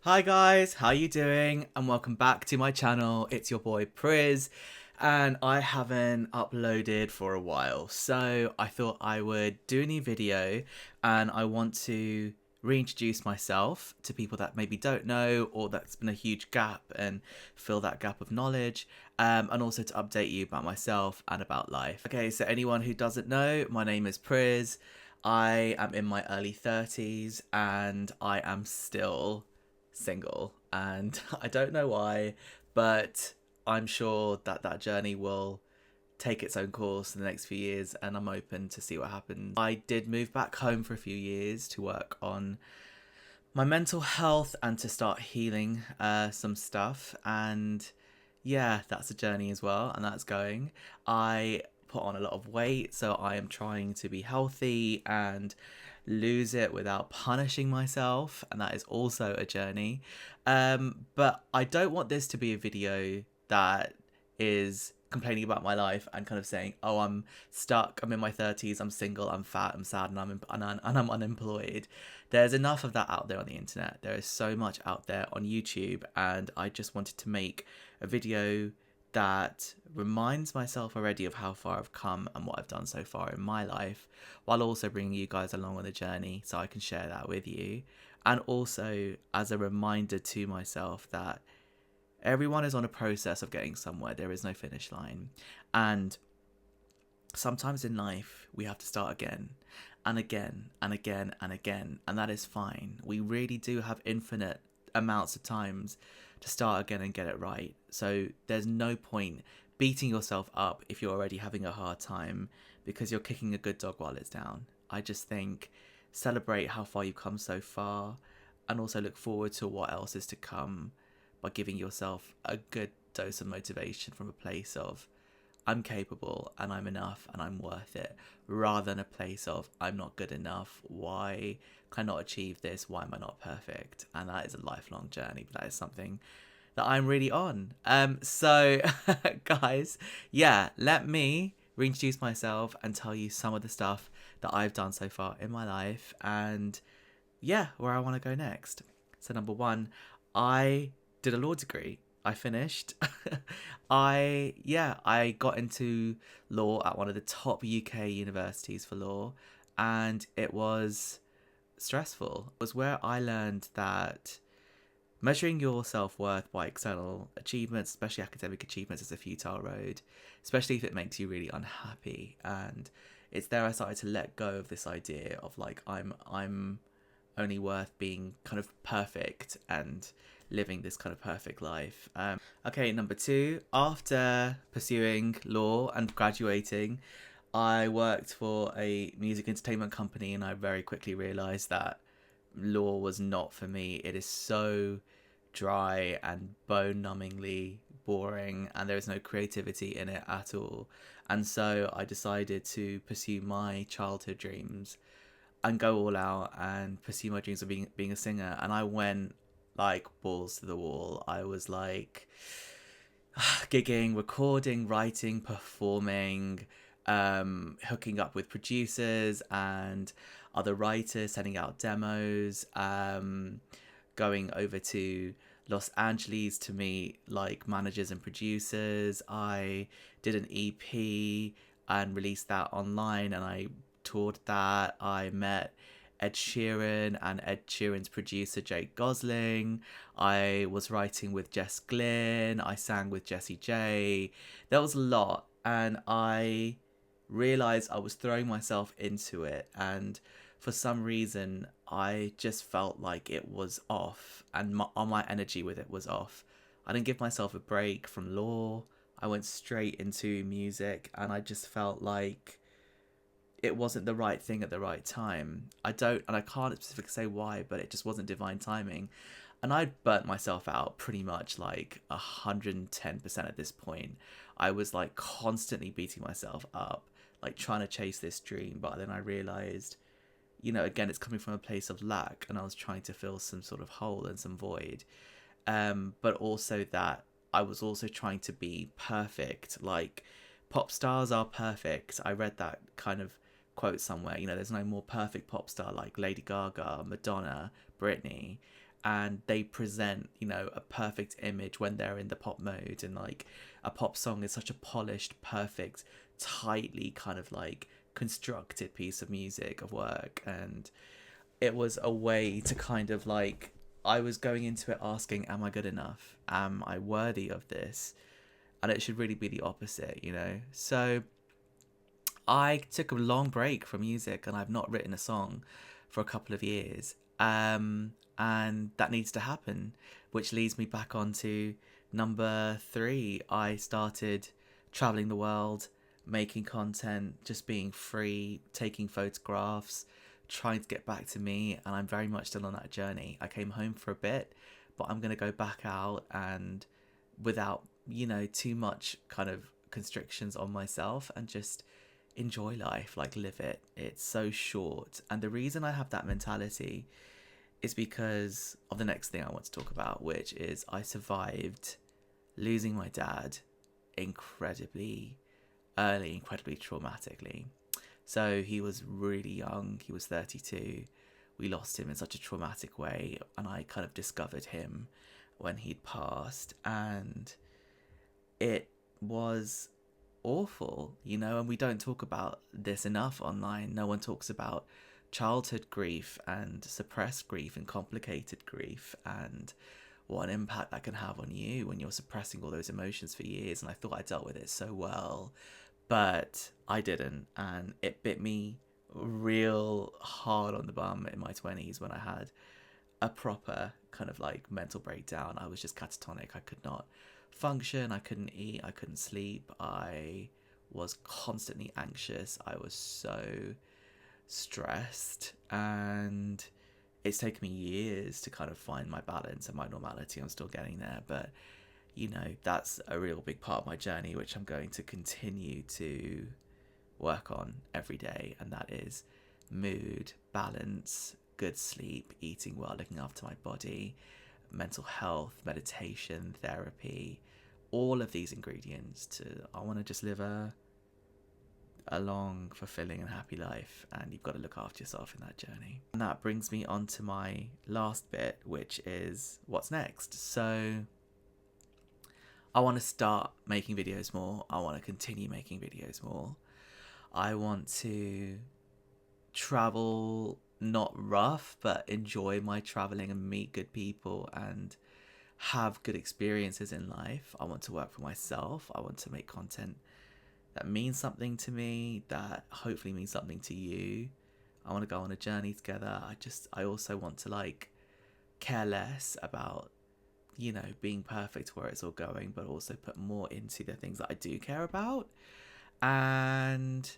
Hi guys, how you doing? And welcome back to my channel. It's your boy Priz, and I haven't uploaded for a while, so I thought I would do a new video, and I want to reintroduce myself to people that maybe don't know, or that's been a huge gap, and fill that gap of knowledge, and also to update you about myself and about life. Okay, so anyone who doesn't know, my name is Priz. I am in my early 30s and I am still single, and I don't know why, but I'm sure that that journey will take its own course in the next few years, and I'm open to see what happens. I did move back home for a few years to work on my mental health and to start healing some stuff, and yeah, that's a journey as well, and that's going. I put on a lot of weight, so I am trying to be healthy and lose it without punishing myself, and that is also a journey. But I don't want this to be a video that is complaining about my life and kind of saying, "Oh, I'm stuck. I'm in my 30s. I'm single. I'm fat. I'm sad, and I'm unemployed." There's enough of that out there on the internet. There is so much out there on YouTube, and I just wanted to make a video that reminds myself already of how far I've come and what I've done so far in my life, while also bringing you guys along on the journey so I can share that with you. And also as a reminder to myself that everyone is on a process of getting somewhere. There is no finish line. And sometimes in life, we have to start again and again and again and again. And that is fine. We really do have infinite amounts of times to start again and get it right. So there's no point beating yourself up if you're already having a hard time because you're kicking a good dog while it's down. I just think celebrate how far you've come so far, and also look forward to what else is to come by giving yourself a good dose of motivation from a place of I'm capable and I'm enough and I'm worth it, rather than a place of I'm not good enough, why can I not achieve this, why am I not perfect? And that is a lifelong journey, but that is something that I'm really on. So guys, yeah, let me reintroduce myself and tell you some of the stuff that I've done so far in my life, and yeah, where I want to go next. So number one, I did a law degree. I finished. I got into law at one of the top UK universities for law, and it was stressful. It was where I learned that measuring your self-worth by external achievements, especially academic achievements, is a futile road, especially if it makes you really unhappy. And it's there I started to let go of this idea of like I'm only worth being kind of perfect and living this kind of perfect life. Okay, number two, after pursuing law and graduating, I worked for a music entertainment company, and I very quickly realized that law was not for me. It is so dry and bone numbingly boring, and there is no creativity in it at all. And so I decided to pursue my childhood dreams and go all out and pursue my dreams of being a singer. And I went like balls to the wall. I was like gigging, recording, writing, performing, hooking up with producers and other writers, sending out demos, going over to Los Angeles to meet like managers and producers. I did an EP and released that online, and I toured that. I met Ed Sheeran and Ed Sheeran's producer Jake Gosling. I was writing with Jess Glynn. I sang with Jessie J. There was a lot, and I realized I was throwing myself into it, and for some reason I just felt like it was off, and my energy with it was off. I didn't give myself a break from law. I went straight into music, and I just felt like it wasn't the right thing at the right time. I can't specifically say why, but it just wasn't divine timing. And I'd burnt myself out pretty much like 110% at this point. I was like constantly beating myself up, like trying to chase this dream. But then I realized, again, it's coming from a place of lack, and I was trying to fill some sort of hole and some void. But also that I was also trying to be perfect. Like, pop stars are perfect. I read that kind of quote somewhere. There's no more perfect pop star like Lady Gaga, Madonna, Britney. and they present, you know, a perfect image when they're in the pop mode. And like a pop song is such a polished, perfect, tightly kind of like constructed piece of music, of work. And it was a way to kind of like, I was going into it asking, am I good enough? Am I worthy of this? And it should really be the opposite, you know? So I took a long break from music and I've not written a song for a couple of years. And that needs to happen, which leads me back onto number 3. I started traveling the world, making content, just being free, taking photographs, trying to get back to me. And I'm very much still on that journey. I came home for a bit, but I'm going to go back out, and without, you know, too much kind of constrictions on myself, and just enjoy life, like live it. It's so short. And the reason I have that mentality is because of the next thing I want to talk about, which is I survived losing my dad incredibly early, incredibly traumatically. So he was really young, he was 32. We lost him in such a traumatic way, and I kind of discovered him when he'd passed, and it was awful, you know. And we don't talk about this enough online. No one talks about childhood grief and suppressed grief and complicated grief, and what an impact that can have on you when you're suppressing all those emotions for years. And I thought I dealt with it so well, but I didn't, and it bit me real hard on the bum in my 20s when I had a proper kind of like mental breakdown. I was just catatonic. I could not function, I couldn't eat, I couldn't sleep, I was constantly anxious, I was so stressed, and it's taken me years to kind of find my balance and my normality. I'm still getting there, but you know, that's a real big part of my journey, which I'm going to continue to work on every day, and that is mood, balance, good sleep, eating well, looking after my body, mental health, meditation, therapy, all of these ingredients to, I want to just live a long, fulfilling and happy life, and you've got to look after yourself in that journey. And that brings me on to my last bit, which is what's next. So I want to start making videos more. I want to continue making videos more. I want to travel, not rough, but enjoy my traveling and meet good people and have good experiences in life. I want to work for myself. I want to make content that means something to me, that hopefully means something to you. I want to go on a journey together. I also want to like care less about, you know, being perfect where it's all going, but also put more into the things that I do care about. And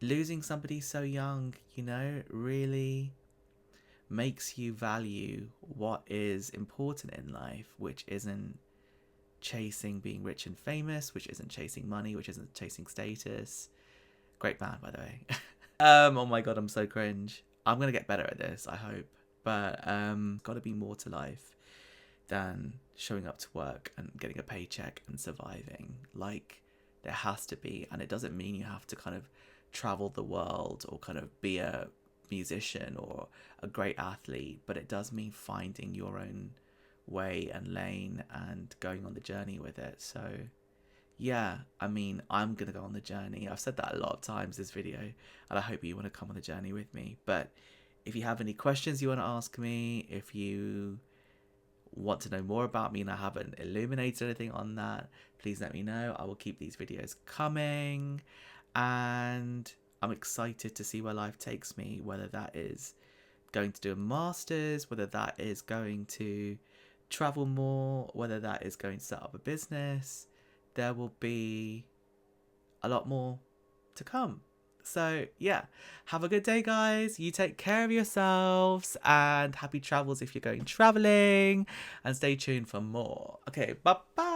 losing somebody so young, you know, really makes you value what is important in life, which isn't chasing being rich and famous, which isn't chasing money, which isn't chasing status. Great band, by the way. Oh my god, I'm so cringe. I'm gonna get better at this, I hope. But gotta be more to life than showing up to work and getting a paycheck and surviving. Like, there has to be. And it doesn't mean you have to kind of travel the world or kind of be a musician or a great athlete, but it does mean finding your own way and lane and going on the journey with it. So yeah, I mean, I'm gonna go on the journey. I've said that a lot of times this video, and I hope you want to come on the journey with me. But if you have any questions you want to ask me, if you want to know more about me and I haven't illuminated anything on that, please let me know. I will keep these videos coming, and I'm excited to see where life takes me, whether that is going to do a master's, whether that is going to travel more, whether that is going to set up a business. There will be a lot more to come. So yeah, have a good day, guys. You take care of yourselves, and happy travels if you're going traveling, and stay tuned for more. Okay, bye bye.